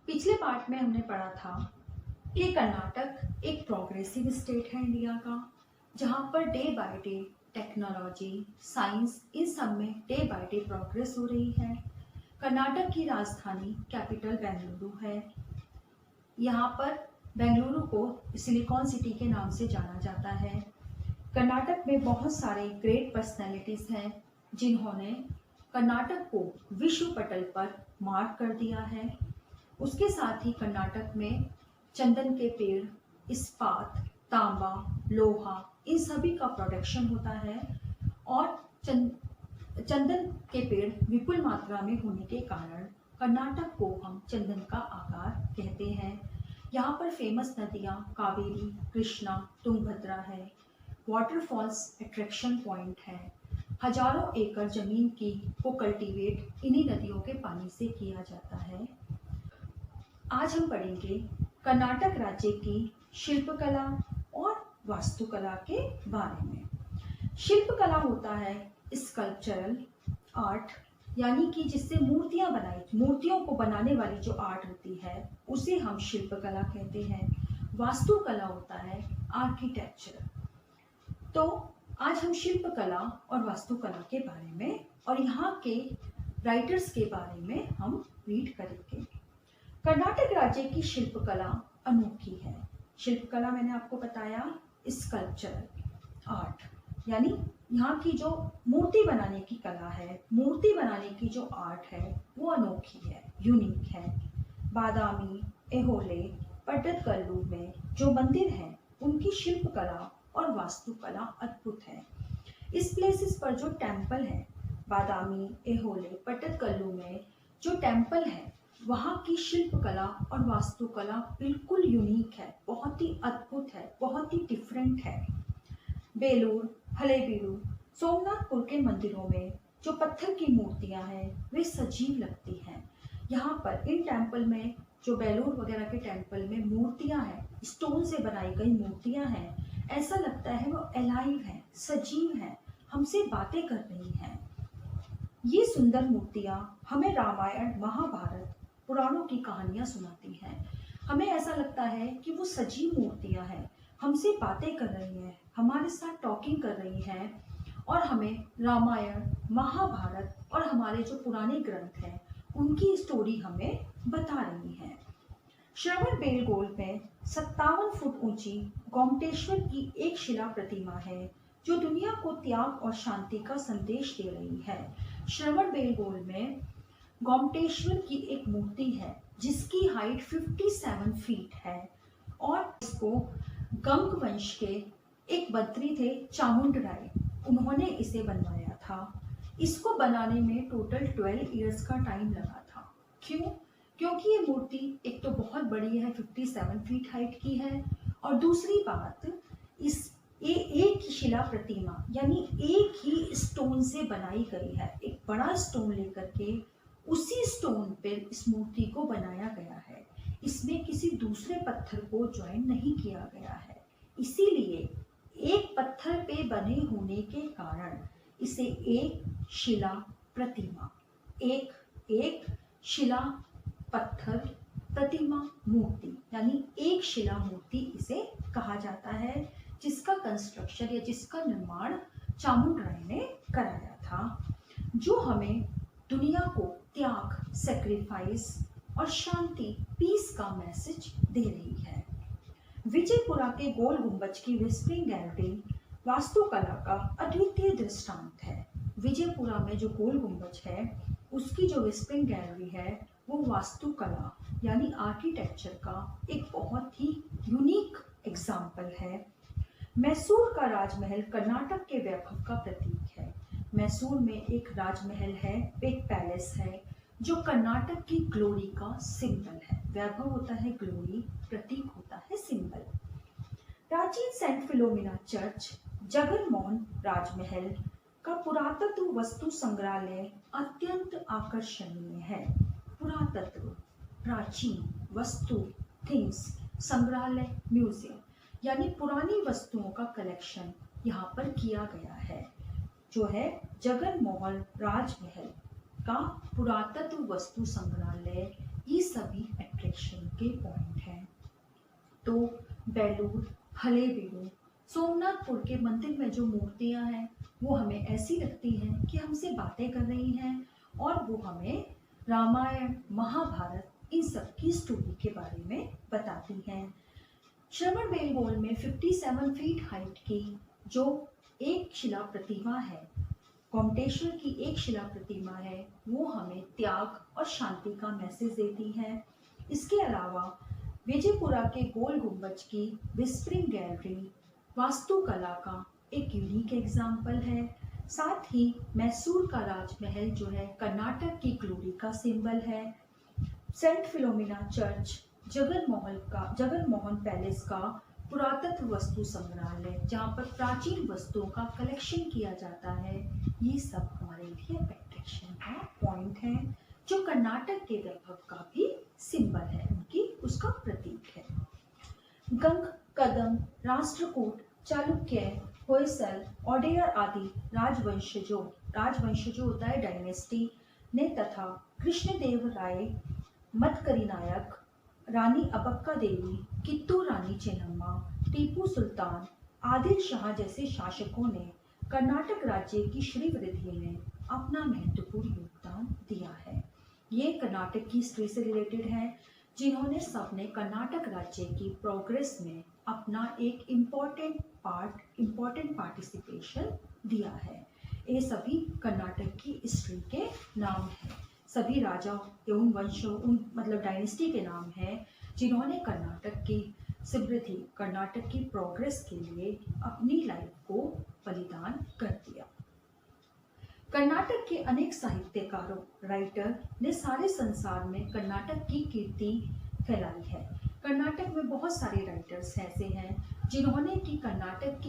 पिछले पार्ट में हमने पढ़ा था कि कर्नाटक एक प्रोग्रेसिव स्टेट है इंडिया का, जहाँ पर day by day technology, science इन सब में डे बाय डे प्रोग्रेस हो रही है। कर्नाटक की राजधानी कैपिटल बेंगलुरु है। यहाँ पर बेंगलुरु को सिलिकॉन सिटी के नाम से जाना जाता है। कर्नाटक में बहुत सारे ग्रेट पर्सनैलिटीज़ हैं जिन्होंने कर्नाटक को विश्व पटल पर मार्क कर दिया है। उसके साथ ही कर्नाटक में चंदन के पेड़, इस्पात, तांबा, लोहा इन सभी का प्रोडक्शन होता है और चंदन के पेड़ विपुल मात्रा में होने के कारण कर्नाटक को हम चंदन का आकार कहते हैं। यहाँ पर फेमस नदियाँ कावेरी, कृष्णा, तुंगभद्रा है। वाटरफॉल्स अट्रैक्शन पॉइंट है। हजारों एकड़ जमीन को कल्टीवेट इन्हीं नदियों के पानी से किया जाता है। आज हम पढ़ेंगे कर्नाटक राज्य की शिल्पकला और वास्तुकला के बारे में। शिल्पकला होता है स्कल्पचरल आर्ट, यानी कि जिससे मूर्तियों को बनाने वाली जो आर्ट होती है उसे हम शिल्पकला कहते हैं। वास्तुकला होता है आर्किटेक्चर। तो आज हम शिल्पकला और वास्तुकला के बारे में और यहाँ के राइटर्स के बारे में हम रीड करेंगे। कर्नाटक राज्य की शिल्पकला अनोखी है। शिल्पकला मैंने आपको बताया स्कल्पचरल आर्ट, यानी यहाँ की जो मूर्ति बनाने की कला है, मूर्ति बनाने की जो आर्ट है वो अनोखी है, यूनिक है। बादामी, ऐहोले, पट्टदकल्लू में जो मंदिर हैं उनकी शिल्पकला और वास्तुकला अद्भुत है। इस प्लेसेस पर जो टेम्पल है, बादामी, ऐहोले, पट्टदकल्लू में जो टेम्पल है वहाँ की शिल्पकला और वास्तुकला बिल्कुल यूनिक है, बहुत ही अद्भुत है, बहुत ही डिफरेंट है। बेलूर, हलेबीडु, सोमनाथपुर के मंदिरों में जो पत्थर की मूर्तियाँ हैं वे सजीव लगती हैं। यहाँ पर इन टेम्पल में जो बेलूर वगैरह के टेम्पल में मूर्तियाँ हैं, स्टोन से बनाई गई मूर्तियाँ हैं, ऐसा लगता है वो अलाइव हैं, सजीव हैं, हमसे बातें कर रही हैं। ये सुंदर मूर्तियाँ हमें रामायण, महाभारत, पुराणों की कहानियाँ सुनाती हैं। हमें ऐसा लगता है कि वो सजीव मूर्तियाँ हैं, हमसे बातें कर रही हैं, हमारे साथ टॉकिंग कर रही हैं और हमें रामायण, महाभारत और हमारे जो पुराने ग्रंथ हैं उनकी स्टोरी हमें बता रही हैं। श्रवणबेलगोल में 57 फुट ऊंची गोमटेश्वर की एक शिला प्रतिमा है जो दुनिया को त्याग और शांति का संदेश दे रही है। श्रवणबेलगोल में गोमटेश्वर की एक मूर्ति है जिसकी हाइट 57 फीट है और इसको गंग वंश के एक मंत्री थे चामुंडराय, उन्होंने इसे बनवाया था। इसको बनाने में टोटल 12 इयर्स का टाइम लगा था। क्यों? क्योंकि ये मूर्ति एक तो बहुत बड़ी है, 57 फीट हाइट की है, और दूसरी बात एक ही शिला प्रतिमा यानी एक ही स्टोन से बनाई गई है। एक बड़ा स्टोन लेकर के उसी स्टोन पर इस मूर्ति को बनाया गया है। इसमें किसी दूसरे पत्थर को ज्वाइन नहीं किया गया है, इसीलिए एक पत्थर पे बने होने के कारण इसे एक शिला प्रतिमा, एक शिला पत्थर प्रतिमा मूर्ति यानी एक शिला मूर्ति इसे कहा जाता है, जिसका कंस्ट्रक्शन या जिसका निर्माण चामुंडराय ने कराया था, जो हमें दुनिया को त्याग, सैक्रिफाइस और शांति, पीस का मैसेज दे रही है। विजयपुरा के गोल गुंबज की विस्परिंग गैलरी वास्तुकला का अद्वितीय दृष्टांत है। विजयपुरा में जो गोल गुंबज है उसकी जो विस्परिंग गैलरी है वो वास्तुकला यानी आर्किटेक्चर का एक बहुत ही यूनिक एग्जाम्पल है। मैसूर का राजमहल कर्नाटक के वैभव का प्रतीक है। मैसूर में एक राजमहल है, एक पैलेस है जो कर्नाटक की ग्लोरी का सिंबल है। वैभव होता है ग्लोरी, प्रतीक होता है सिंबल। प्राचीन सेंट फिलोमिना चर्च, जगनमोहन राजमहल का पुरातत्व वस्तु संग्रहालय अत्यंत आकर्षणीय है। पुरातत्व, प्राचीन वस्तु, थिंग्स, संग्रहालय, म्यूजियम यानी पुरानी वस्तुओं का कलेक्शन यहाँ पर किया गया है, जो है जगनमोहन राजमहल का पुरातत्व वस्तु संग्रहालय। ये सभी अट्रैक्शन प्रोटेक्शन के पॉइंट हैं। तो बेलूर, हलेबीडु, सोमनाथपुर के मंदिर में जो मूर्तियां हैं वो हमें ऐसी लगती हैं कि हमसे बातें कर रही हैं और वो हमें रामायण, महाभारत इन सब की स्टोरी के बारे में बताती हैं। श्रवण बेलगोल में 57 फीट हाइट की जो एक शिला प्रतिमा है, कोमटेश्वर की एक शिला प्रतिमा है, वो हमें त्याग और शांति का मैसेज देती है। इसके अलावा विजयपुरा के गोल गुंबज की विस्परिंग गैलरी वास्तुकला का एक यूनिक एग्जाम्पल है। साथ ही मैसूर का राजमहल जो है कर्नाटक की ग्लोरी का सिंबल है। Saint Philomena church, Jagan Mohan palace का पुरातत्व वस्तु संग्रहालय जहाँ पर प्राचीन वस्तुओं का कलेक्शन किया जाता है, ये सब हमारे लिए अट्रैक्शन का पॉइंट है जो कर्नाटक के वैभव का भी सिंबल है, उनकी उसका प्रतीक है। गंग, कदम, राष्ट्रकूट, चालुक्य, होयसल, ओडेयर आदि राजवंशजों होता है डायनेस्टी ने तथा कृष्णदेव राय, मदकरी नायक, रानी अबक्का देवी, कित्तूर रानी चेन्नम्मा, टीपू सुल्तान, आदिल शाह जैसे शासकों ने कर्नाटक राज्य की श्रीवृद्धि में अपना महत्वपूर्ण योगदान दिया है। ये कर्नाटक की हिस्ट्री से रिलेटेड है, जिन्होंने सबने कर्नाटक राज्य की प्रोग्रेस में अपना एक इम्पोर्टेंट पार्टिसिपेशन दिया है। ये सभी कर्नाटक की हिस्ट्री के नाम हैं। सभी राजा एवं वंशों मतलब डायनेस्टी के नाम हैं जिन्होंने कर्नाटक की समृद्धि, कर्नाटक की प्रोग्रेस के लिए अपनी लाइफ को बलिदान कर दिया। कर्नाटक के अनेक साहित्यकारों, राइटर ने सारे संसार में कर्नाटक की कीर्ति फैलाई है। कर्नाटक में बहुत सारे राइटर्स ऐसे हैं जिन्होंने की कर्नाटक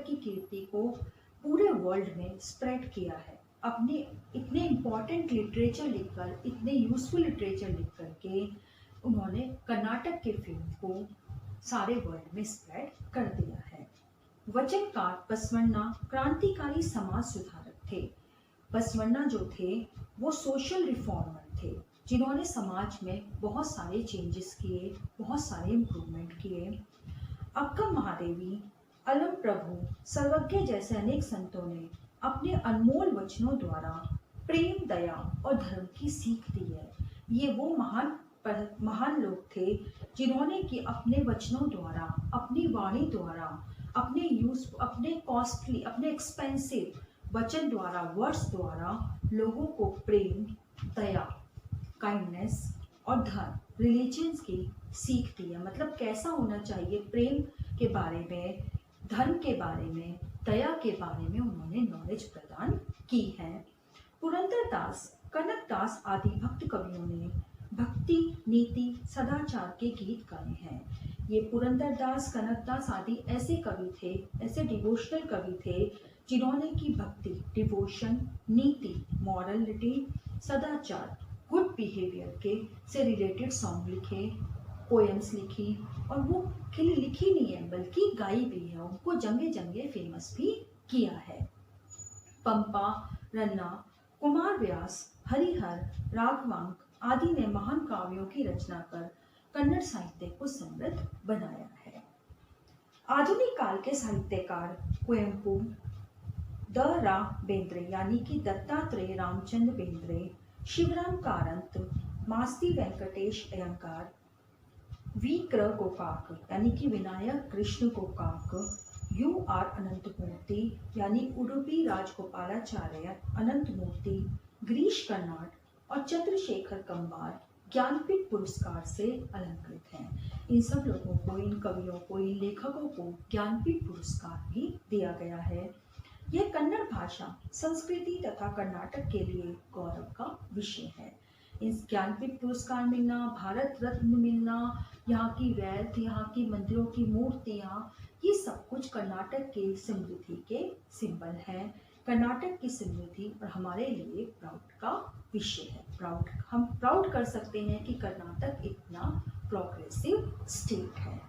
की कीर्ति को पूरे वर्ल्ड में स्प्रेड किया है। अपने इतने इम्पोर्टेंट लिटरेचर लिखकर, इतने यूजफुल लिटरेचर लिख करके उन्होंने कर्नाटक के फिल्म को सारे वर्ल्ड में स्प्रेड कर दिया है। वचनकार बसवण्णा क्रांतिकारी समाज सुधारक थे। बसवण्णा जो थे वो सोशल रिफॉर्मर थे जिन्होंने समाज में बहुत सारे चेंजेस किए, बहुत सारे इम्प्रूवमेंट किए। अक्कम महादेवी, अलम प्रभु, सर्वज्ञ जैसे अनेक संतों ने अपने अनमोल वचनों द्वारा प्रेम, दया और धर्म की सीख दी है। ये वो महान लोग थे जिन्होंने कि अपने वचनों द्वारा, अपनी वाणी द्वारा, अपने एक्सपेंसिव वचन द्वारा, वर्ड्स द्वारा लोगों को प्रेम, दया, काइंडनेस और धर्म, रिलीजन्स की सीख दी है। मतलब कैसा होना चाहिए, प्रेम के बारे में, धर्म के बारे में, दया के बारे में उन्होंने नॉलेज प्रदान की है। पुरंदरदास, कनकदास आदि भक्त कवियों ने भक्ति, नीति, सदाचार के गीत गाए हैं। ये पुरंदरदास, कनकदास आदि ऐसे कवि थे, ऐसे डिवोशनल कवि थे जिन्होंने की भक्ति, डिवोशन, नीति, मॉरलिटी, सदाचार, गुड बिहेवियर के से रिलेटेड सॉन्ग लिखे, पोएम्स लिखी, और वो खाली लिखी नहीं है बल्कि गाई भी है, उनको जगह जगह फेमस भी किया है। पंपा, रन्ना, कुमार व्यास, हरिहर, राघवांक आदि ने महान काव्यों की रचना कर कन्नड़ साहित्य को समृद्ध बनाया है। आधुनिक काल के साहित्यकार कुवेंपु, द रा बेंद्रे यानी कि दत्तात्रेय रामचंद्र बेंद्रे, शिवराम कारंत, मास्ती वेंकटेश अयंगार, वी कृ गोकाक यानी कि विनायक कृष्ण गोकाक, यू आर अनंतमूर्ति यानी उडुपी राजगोपालाचार्य अनंतमूर्ति, गिरीश कर्नाड और चंद्रशेखर कंबार ज्ञानपीठ पुरस्कार से अलंकृत हैं। इन सब लोगों को, इन कवियों को, इन लेखकों को ज्ञानपीठ पुरस्कार भी दिया गया है। यह कन्नड़ भाषा, संस्कृति तथा कर्नाटक के लिए गौरव का विषय है। इस ज्ञानपीठ पुरस्कार मिलना, भारत रत्न मिलना, यहाँ की वेल्थ, यहाँ की मंदिरों की मूर्तियाँ, ये सब कुछ कर्नाटक के समृद्धि के सिंबल हैं। कर्नाटक की समृद्धि और हमारे लिए प्राउड का विषय है। हम प्राउड कर सकते हैं कि कर्नाटक इतना प्रोग्रेसिव स्टेट है।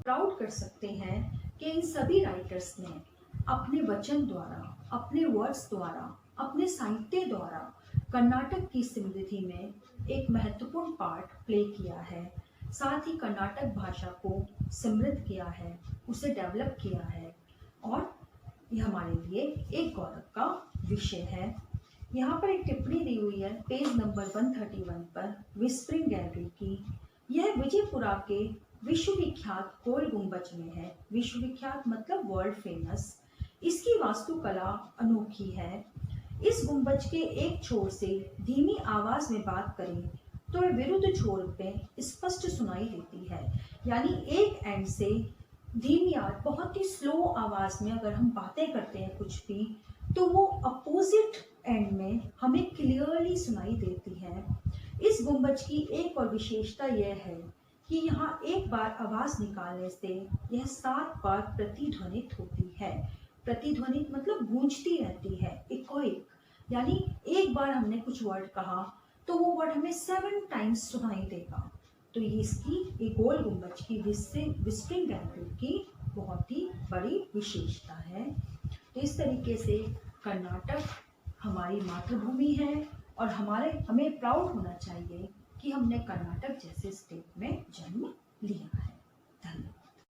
प्राउड कर सकते हैं कि इन सभी राइटर्स ने अपने वचन द्वारा, अपने वर्ड्स द्वारा, अपने साहित्य द्वारा कर्नाटक की समृद्धि में एक महत्वपूर्ण पार्ट प्ले किया है। साथ ही कर्नाटक भाषा को समृद्ध किया है, उसे डेवलप किया है और यह हमारे लिए एक गौरव का विषय है। यहाँ पर एक टिप्पणी दी हुई है पेज नंबर 131 पर विस्परिंग गैलरी की। यह विजयपुरा के विश्वविख्यात गोल गुंबज में है। विश्वविख्यात मतलब वर्ल्ड फेमस। इसकी वास्तुकला अनोखी है। इस गुंबज के एक छोर से धीमी आवाज में बात करें तो वह विरुद्ध छोर पे स्पष्ट सुनाई देती है। यानी एक एंड से धीमी आवाज, बहुत ही स्लो आवाज में अगर हम बातें करते हैं कुछ भी, तो वो अपोजिट एंड में हमें क्लियरली सुनाई देती है। इस गुंबज की एक और विशेषता यह है कि यहाँ एक बार आवाज निकालने से यह 7 बार प्रतिध्वनित होती है। प्रतिध्वनित मतलब गूंजती रहती है, इकोइक। यानी एक बार हमने कुछ वर्ड कहा तो वो वर्ड हमें 7 टाइम्स सुनाई देगा। तो ये इसकी एक गोल गुंबज की विस्परिंग गैलरी की बहुत ही बड़ी विशेषता है। तो इस तरीके से कर्नाटक हमारी मातृभूमि है और हमें प्राउड होना चाहिए कि हमने कर्नाटक जैसे स्टेट में जन्म लिया है।